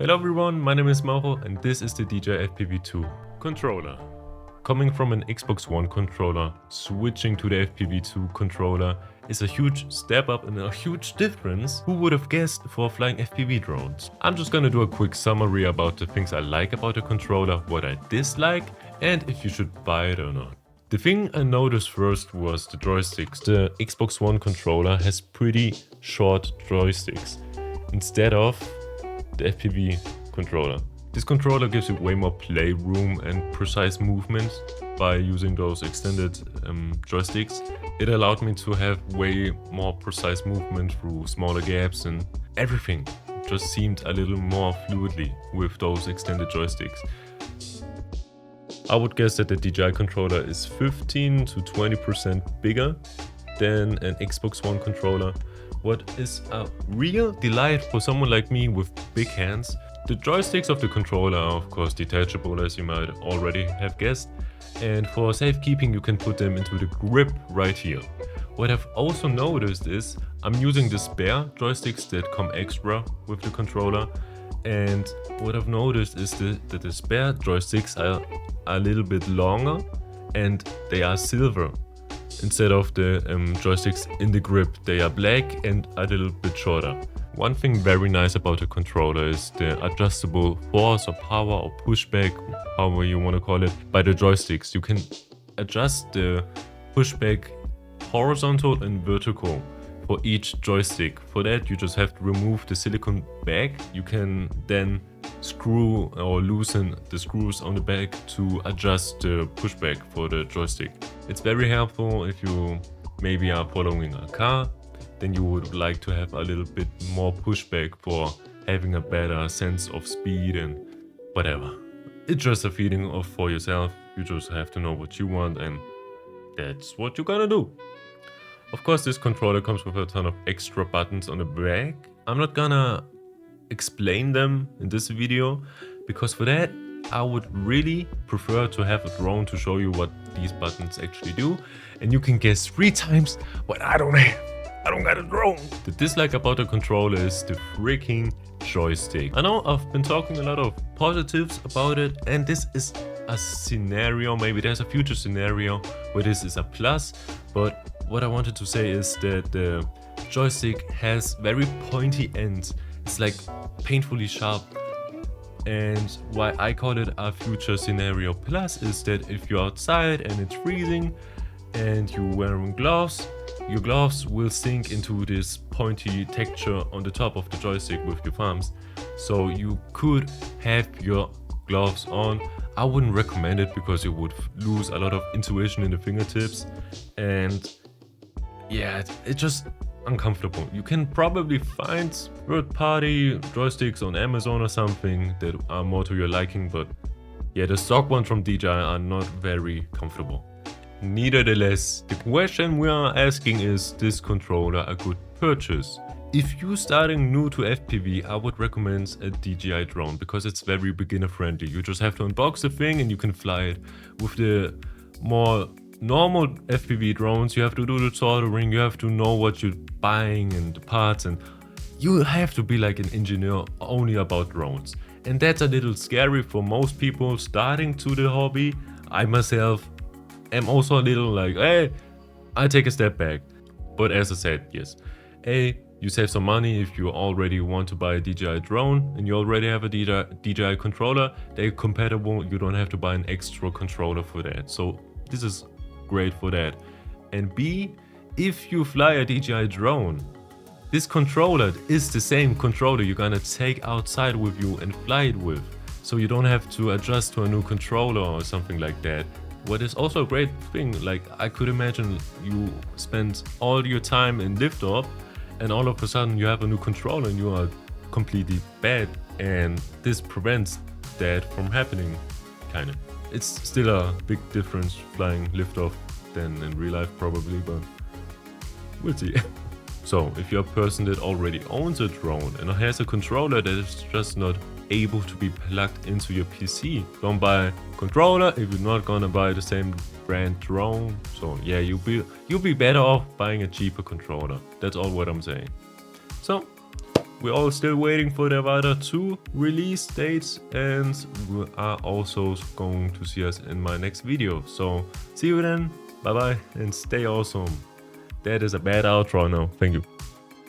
Hello everyone, my name is Mauro and this is the DJI FPV2 controller. Coming from an Xbox One controller, switching to the FPV2 controller is a huge step up and a huge difference. Who would have guessed for flying FPV drones? I'm just gonna do a quick summary about the things I like about the controller, what I dislike, and if you should buy it or not. The thing I noticed first was the joysticks. The Xbox One controller has pretty short joysticks instead of the FPV controller. This controller gives you way more playroom and precise movement by using those extended joysticks. It allowed me to have way more precise movement through smaller gaps, and everything just seemed a little more fluidly with those extended joysticks. I would guess that the DJI controller is 15 to 20% bigger than an Xbox One controller. What is a real delight for someone like me with big hands. The joysticks of the controller are of course detachable, as you might already have guessed, and for safekeeping you can put them into the grip right here. What I've also noticed is I'm using the spare joysticks that come extra with the controller, and what I've noticed is that the spare joysticks are a little bit longer and they are silver. Instead of the joysticks in the grip, they are black and a little bit shorter. One thing very nice about the controller is the adjustable force or power or pushback, however you want to call it, by the joysticks. You can adjust the pushback horizontal and vertical for each joystick. For that you just have to remove the silicone bag. You can then screw or loosen the screws on the back to adjust the pushback for the joystick. It's very helpful if you maybe are following a car, then you would like to have a little bit more pushback for having a better sense of speed and whatever. It's just a feeling of for yourself. You just have to know what you want, and that's what you're gonna do. Of course, this controller comes with a ton of extra buttons on the back. I'm not gonna explain them in this video, because for that I would really prefer to have a drone to show you what these buttons actually do, and you can guess 3 times what I don't have. I don't got a drone. The dislike about the controller is the freaking joystick. I know I've been talking a lot of positives about it, and this is a scenario, maybe there's a future scenario where this is a plus, but what I wanted to say is that the joystick has very pointy ends. It's like painfully sharp, and why I call it a future scenario plus is that if you're outside and it's freezing and you're wearing gloves, your gloves will sink into this pointy texture on the top of the joystick with your thumbs. So you could have your gloves on. I wouldn't recommend it because you would lose a lot of intuition in the fingertips, and yeah, it's just uncomfortable. You can probably find third-party joysticks on Amazon or something that are more to your liking, but yeah, the stock ones from DJI are not very comfortable. Nevertheless, the question we are asking is this controller a good purchase? If you're starting new to FPV, I would recommend a DJI drone because it's very beginner friendly. You just have to unbox the thing and you can fly it. With the more normal FPV drones, you have to do the soldering, you have to know what you're buying and the parts, and you have to be like an engineer only about drones. And that's a little scary for most people starting to the hobby. I myself am also a little like, hey, I take a step back. But as I said, yes, you save some money if you already want to buy a DJI drone and you already have a DJI controller. They're compatible, you don't have to buy an extra controller for that. So this is great for that. And B, if you fly a DJI drone, this controller is the same controller you're gonna take outside with you and fly it with. So you don't have to adjust to a new controller or something like that. What is also a great thing, like I could imagine you spend all your time in liftoff and all of a sudden you have a new controller and you are completely bad, and this prevents that from happening, kinda. It's still a big difference flying liftoff than in real life probably, but we'll see. So if you're a person that already owns a drone and has a controller that is just not able to be plugged into your PC, don't buy a controller if you're not gonna buy the same brand drone. So yeah, you'll be better off buying a cheaper controller. That's all what I'm saying. So we're all still waiting for the Avada 2 release dates, and we are also going to see us in my next video. So see you then, bye bye, and stay awesome. That is a bad outro now, thank you.